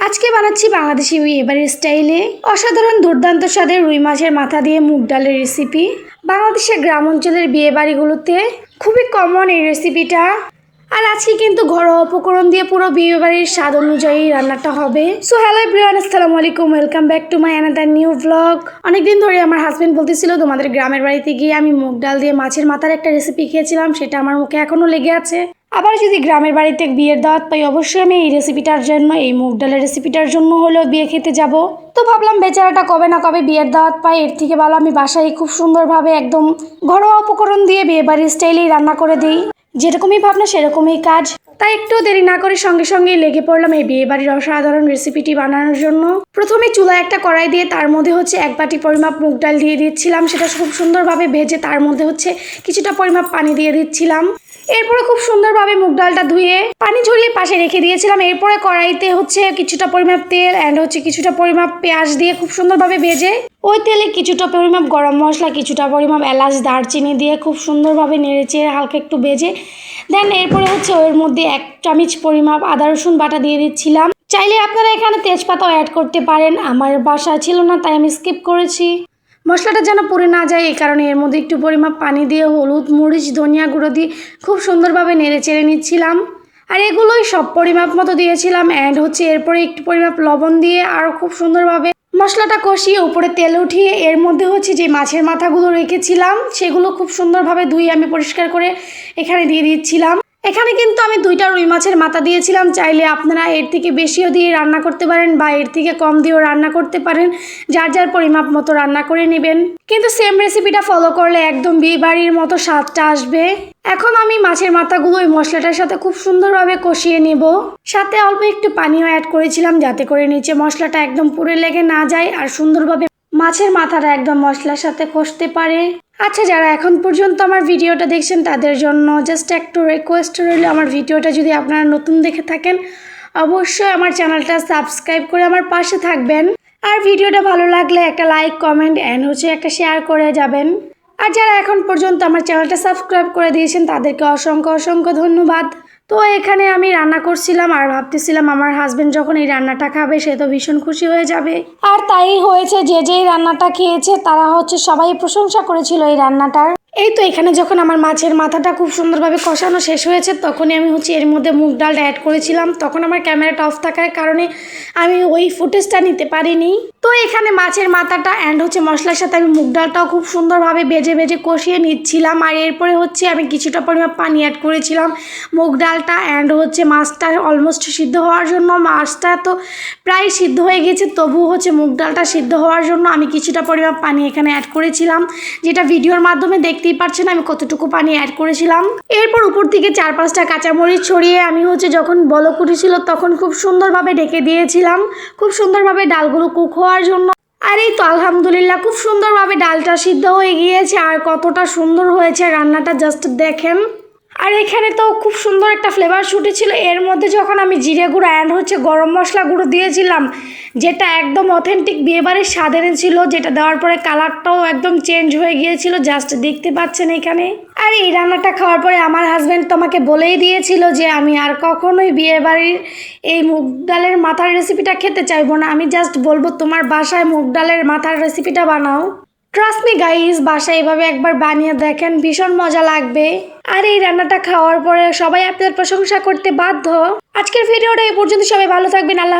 আজকে বানাচ্ছি বাংলাদেশি বিয়েবাড়ির স্টাইলে অসাধারণ দুর্দান্ত স্বাদের রুই মাছের মাথা দিয়ে মুগ ডালের রেসিপি। বাংলাদেশের গ্রাম অঞ্চলের বিয়েবাড়িগুলোতে খুবই কমন এই রেসিপিটা। আর আজকে কিন্তু ঘরোয়া উপকরণ দিয়ে পুরো বিয়েবাড়ির স্বাদ অনুযায়ী রান্নাটা হবে। সো হ্যালো এভরিওয়ান, আসসালামু আলাইকুম, welcome back to my another new blog. অনেকদিন ধরে আমার হাজবেন্ড বলতেছিল তোমাদের গ্রামের বাড়িতে গিয়ে আমি মুগ ডাল দিয়ে মাছের মাথার একটা রেসিপি খেয়েছিলাম, সেটা আমার মুখে এখনো লেগে আছে। আবার যদি গ্রামের বাড়িতে বিয়ের দাওয়াত পাই, অবশ্যই আমি এই রেসিপিটার জন্য, এই মুগ ডালের রেসিপিটার জন্য হলেও বিয়ে খেতে যাব। তো ভাবলাম বেচারাটা কবে না কবে বিয়ের দাওয়াত পাই, এর থেকে ভালো আমি বাসায় খুব সুন্দরভাবে একদম ঘরোয়া উপকরণ দিয়ে বিয়ে বাড়ির স্টাইলেই রান্না করে দিই। যেরকমই ভাবনা সেরকমই কাজ। তাই একটু দেরি না করে সঙ্গে সঙ্গে লেগে পড়লাম এই বিয়ে বাড়ির অসাধারণ রেসিপিটি বানানোর জন্য। প্রথমে চুলায় একটা কড়াই দিয়ে তার মধ্যে এক বাটি পরিমাপ মুগ ডাল দিয়ে দিচ্ছিলাম। সেটা খুব সুন্দরভাবে ভেজে তার মধ্যে কিছুটা পরিমাপ পানি দিয়ে দিচ্ছিলাম। এরপরে খুব সুন্দরভাবে মুগ ডালটা ধুয়ে পানি ঝরিয়ে পাশে রেখে দিয়েছিলাম। এরপরে কড়াইতে কিছুটা পরিমাপ তেল অ্যান্ড কিছুটা পরিমাপ পেঁয়াজ দিয়ে খুব সুন্দরভাবে ভেজে ওই তেলে কিছুটা পরিমাপ গরম মশলা, কিছুটা পরিমাপ এলাচ, দারচিনি দিয়ে খুব সুন্দরভাবে নেড়েচেড়ে হালকা একটু ভেজে দেন এরপরে ওর মধ্যে 1 চামচ পরিমাপ আদা রসুন বাটা দিয়ে দিচ্ছিলাম। চাইলে আপনারা এখানে তেজপাতাও অ্যাড করতে পারেন, আমার বাসা ছিল না তাই আমি স্কিপ করেছি। মশলাটা যেন পুড়ে না যায় এই কারণে এর মধ্যে একটু পরিমাপ পানি দিয়ে হলুদ, মরিচ, ধনিয়া গুঁড়ো দিয়ে খুব সুন্দরভাবে নেড়ে চেড়ে নিচ্ছিলাম। আর এগুলোই সব পরিমাপ মতো দিয়েছিলাম। অ্যান্ড এরপরে একটু পরিমাপ লবণ দিয়ে আরও খুব সুন্দরভাবে মশলাটা কষিয়ে উপরে তেল উঠিয়ে এর মধ্যে যে মাছের মাথাগুলো রেখেছিলাম সেগুলো খুব সুন্দরভাবে ধুয়ে আমি পরিষ্কার করে এখানে দিয়ে দিচ্ছিলাম। এখানে কিন্তু আমি 2টা রুই মাছের মাথা দিয়েছিলাম, চাইলে আপনারা এর থেকে বেশিও দিয়ে রান্না করতে পারেন বা এর থেকে কম দিয়েও রান্না করতে পারেন, যার যার পরিমাপ মতো রান্না করে নেবেন। কিন্তু সেম রেসিপিটা ফলো করলে একদম বিয়ে বাড়ির মতো স্বাদটা আসবে। এখন আমি মাছের মাথাগুলো ওই মশলাটার সাথে খুব সুন্দরভাবে কষিয়ে নেব। সাথে অল্প একটু পানিও অ্যাড করেছিলাম যাতে করে নিচে মশলাটা একদম পুড়ে লেগে না যায় আর সুন্দরভাবে মাছের মাথাটা একদম মশলার সাথে কষতে পারে। আচ্ছা, যারা এখন পর্যন্ত আমার ভিডিওটা দেখছেন তাদের জন্য জাস্ট একটু রিকোয়েস্ট রইল, আমার ভিডিওটা যদি আপনারা নতুন দেখে থাকেন অবশ্যই আমার চ্যানেলটা সাবস্ক্রাইব করে আমার পাশে থাকবেন। আর ভিডিওটা ভালো লাগলে একটা লাইক, কমেন্ট অ্যান্ড একটা শেয়ার করে যাবেন। আর যারা এখন পর্যন্ত আমার চ্যানেলটা সাবস্ক্রাইব করে দিয়েছেন তাদেরকে অসংখ্য অসংখ্য ধন্যবাদ। তো এখানে আমি রান্না করছিলাম আর ভাবতেছিলাম আমার হাজবেন্ড যখন এই রান্নাটা খাবে সে তো ভীষণ খুশি হয়ে যাবে। আর তাই হয়েছে, যেই রান্নাটা খেয়েছে তারা সবাই প্রশংসা করেছিল এই রান্নাটার। এই তো এখানে যখন আমার মাছের মাথাটা খুব সুন্দরভাবে কষানো শেষ হয়েছে তখনই আমি এর মধ্যে মুগ ডালটা অ্যাড করেছিলাম। তখন আমার ক্যামেরাটা অফ থাকার কারণে আমি ওই ফুটেজটা নিতে পারিনি। তো এখানে মাছের মাথাটা অ্যান্ড মশলার সাথে আমি মুগ ডালটাও খুব সুন্দরভাবে ভেজে ভেজে কষিয়ে নিচ্ছিলাম। আর এরপরে আমি কিছুটা পরিমাণ পানি অ্যাড করেছিলাম মুগ ডালটা অ্যান্ড মাছটা অলমোস্ট সিদ্ধ হওয়ার জন্য। মাছটা তো প্রায় সিদ্ধ হয়ে গেছে, তবু মুগ ডালটা সিদ্ধ হওয়ার জন্য আমি কিছুটা পরিমাণ পানি এখানে অ্যাড করেছিলাম, যেটা ভিডিওর মাধ্যমে দেখতেই পাচ্ছেন আমি কতটুকু পানি অ্যাড করেছিলাম। এরপর উপর থেকে 4-5টা কাঁচামরিচ ছড়িয়ে আমি যখন বলক উঠেছিল তখন খুব সুন্দরভাবে ঢেকে দিয়েছিলাম, খুব সুন্দরভাবে ডালগুলো কুক হওয়ার জন্য। আর এই তো আলহামদুলিল্লাহ খুব সুন্দরভাবে ডালটা সিদ্ধ হয়ে গিয়েছে আর কতটা সুন্দর হয়েছে রান্নাটা জাস্ট দেখেন। আর এখানে তো খুব সুন্দর একটা ফ্লেভার ছুটেছিল। এর মধ্যে যখন আমি জিরে গুঁড়ো অ্যান্ড গরম মশলা গুঁড়ো দিয়েছিলাম, যেটা একদম অথেন্টিক বিয়েবাড়ির স্বাদের ছিল, যেটা দেওয়ার পরে কালারটাও একদম চেঞ্জ হয়ে গিয়েছিল, জাস্ট দেখতে পাচ্ছেন এখানে। আর এই রান্নাটা খাওয়ার পরে আমার হাজব্যান্ড তো আমাকে বলেই দিয়েছিল যে আমি আর কখনোই বিয়েবাড়ির এই মুগ ডালের মাথার রেসিপিটা খেতে চাইবো না, আমি জাস্ট বলবো তোমার বাসায় মুগ ডালের মাথার রেসিপিটা বানাও। ট্রাস্ট মি গাইস, বাসায় এভাবে একবার বানিয়ে দেখেন, ভীষণ মজা লাগবে। আর এই রান্নাটা খাওয়ার পরে সবাই আপনাদের প্রশংসা করতে বাধ্য। আজকের ভিডিওটা এই পর্যন্ত, সবাই ভালো থাকবেন, আল্লাহ হাফেজ।